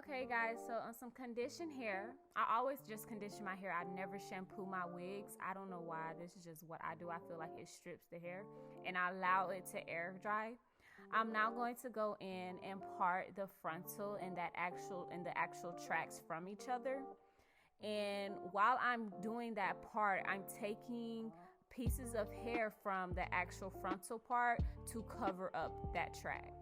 Okay guys, so on some conditioned hair, I always just condition my hair. I never shampoo my wigs. I don't know why. This is just what I do. I feel like it strips the hair and I allow it to air dry. I'm now going to go in and part the frontal and the actual tracks from each other. And while I'm doing that part, I'm taking pieces of hair from the actual frontal part to cover up that track.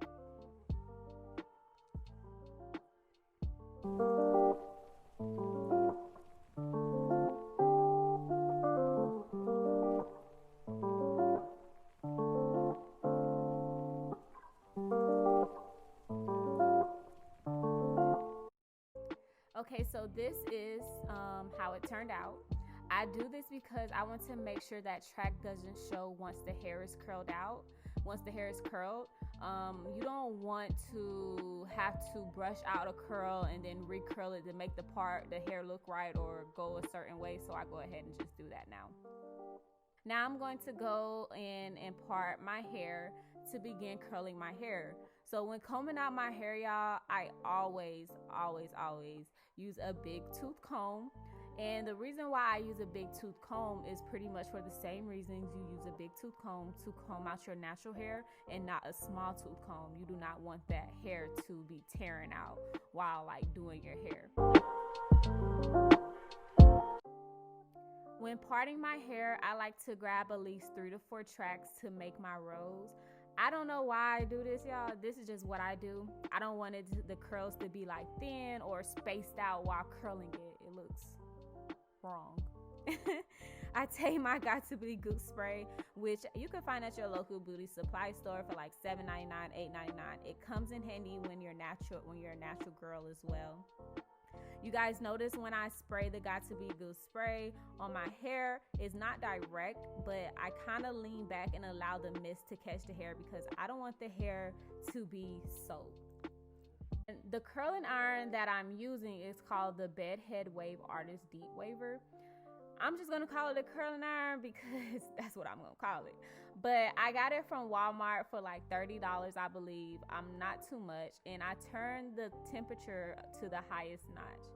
Okay, so this is how it turned out. I do this because I want to make sure that track doesn't show once the hair is curled out. Once the hair is curled, you don't want to have to brush out a curl and then recurl it to make the hair look right or go a certain way. So I go ahead and just do that now. Now I'm going to go in and part my hair to begin curling my hair. So when combing out my hair, y'all, I always use a big tooth comb. And the reason why I use a big tooth comb is pretty much for the same reasons you use a big tooth comb to comb out your natural hair and not a small tooth comb. You do not want that hair to be tearing out while doing your hair. When parting my hair, I like to grab at least 3 to 4 tracks to make my rows. I don't know why I do this, y'all. This is just what I do. I don't want the curls to be thin or spaced out while curling it. It looks wrong. I take my Got To Be Goop spray, which you can find at your local beauty supply store for $7.99, $8.99. It comes in handy when you're a natural girl as well. You guys notice when I spray the Got To Be Goop spray on my hair, it's not direct, but I kind of lean back and allow the mist to catch the hair because I don't want the hair to be soaked. And the curling iron that I'm using is called the Bedhead Wave Artist Deep Waver. I'm just gonna call it a curling iron because that's what I'm gonna call it. But I got it from Walmart for $30, I believe. Not too much. And I turned the temperature to the highest notch.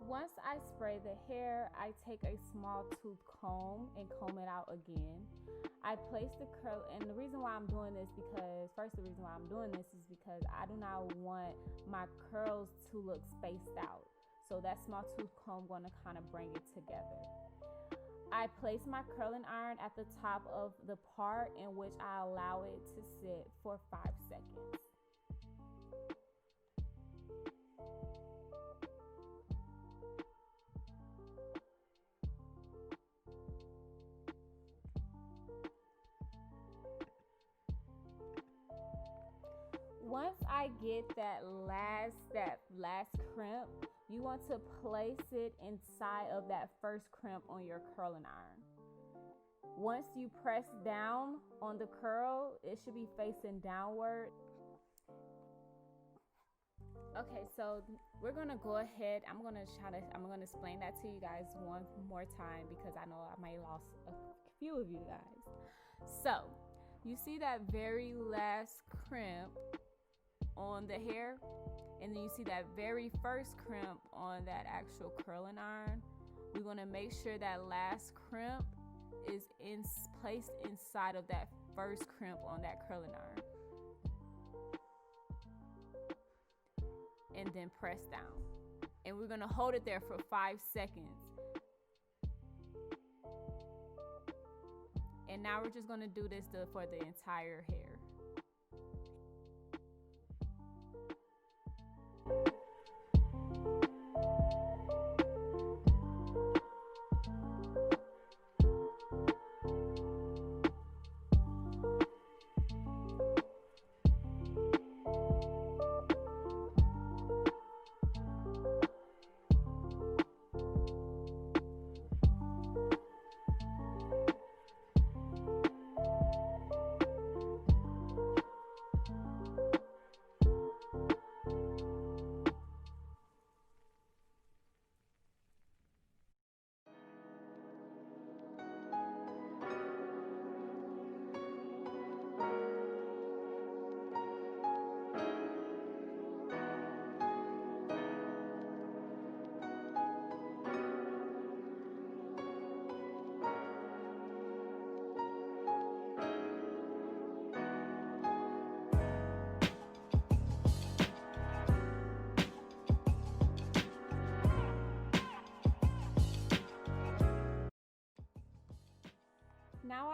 Once I spray the hair, I take a small tooth comb and comb it out again. I place the curl, and the reason why I'm doing this is because I do not want my curls to look spaced out. So that small tooth comb going to kind of bring it together. I place my curling iron at the top of the part in which I allow it to sit for 5 seconds. Once I get that last crimp, you want to place it inside of that first crimp on your curling iron. Once you press down on the curl, it should be facing downward. Okay, so we're gonna go ahead. I'm gonna explain that to you guys one more time because I know I may have lost a few of you guys. So you see that very last crimp on the hair, and then you see that very first crimp on that actual curling iron. We want to make sure that last crimp is placed inside of that first crimp on that curling iron, and then press down. And we're going to hold it there for 5 seconds. And now we're just going to do this for the entire hair.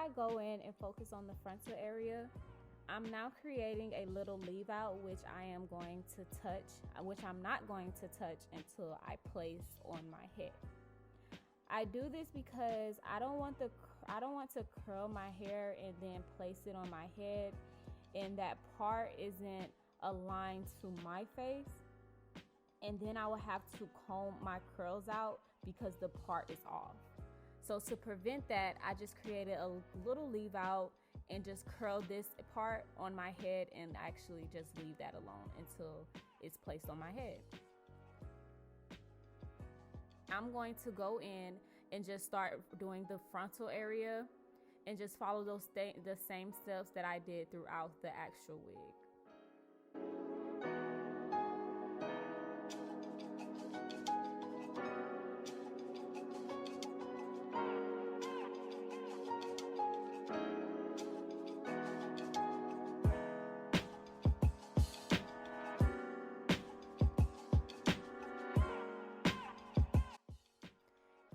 I go in and focus on the frontal area, I'm now creating a little leave out, which I am going to touch, which I'm not going to touch until I place on my head. I do this because I don't want to curl my hair and then place it on my head, and that part isn't aligned to my face, and then I will have to comb my curls out because the part is off. So to prevent that, I just created a little leave out and just curl this part on my head and actually just leave that alone until it's placed on my head. I'm going to go in and just start doing the frontal area and just follow the same steps that I did throughout the actual wig.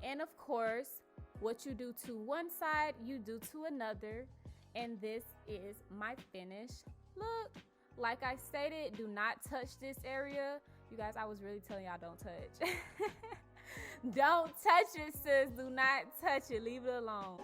And of course, what you do to one side, you do to another. And this is my finished look. Like I stated, do not touch this area. You guys, I was really telling y'all don't touch. Don't touch it, sis. Do not touch it. Leave it alone.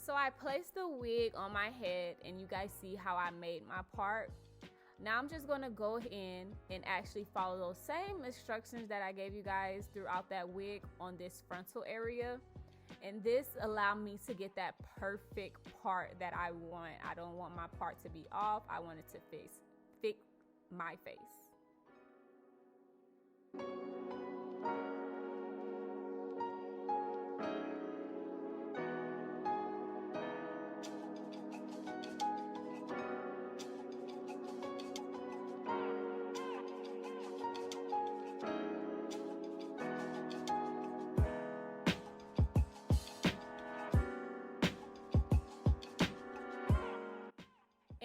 So I placed the wig on my head and you guys see how I made my part. Now I'm just gonna go in and actually follow those same instructions that I gave you guys throughout that wig on this frontal area. And this allowed me to get that perfect part that I want. I don't want my part to be off. I want it to fit my face.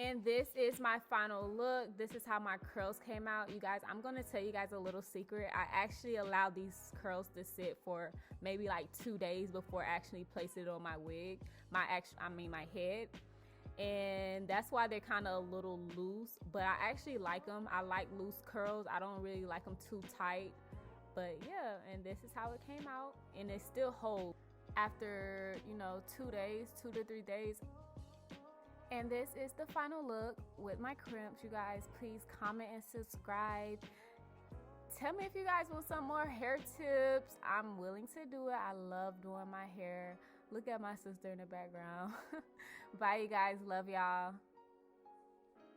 And this is my final look. This is how my curls came out. You guys, I'm gonna tell you guys a little secret. I actually allowed these curls to sit for maybe like 2 days before actually placing it on my wig, my head. And that's why they're kind of a little loose, but I actually like them. I like loose curls. I don't really like them too tight. But yeah, and this is how it came out, and it still holds after, 2 days, 2 to 3 days. And this is the final look with my crimps. You guys, please comment and subscribe. Tell me if you guys want some more hair tips. I'm willing to do it. I love doing my hair. Look at my sister in the background. Bye, you guys. Love y'all.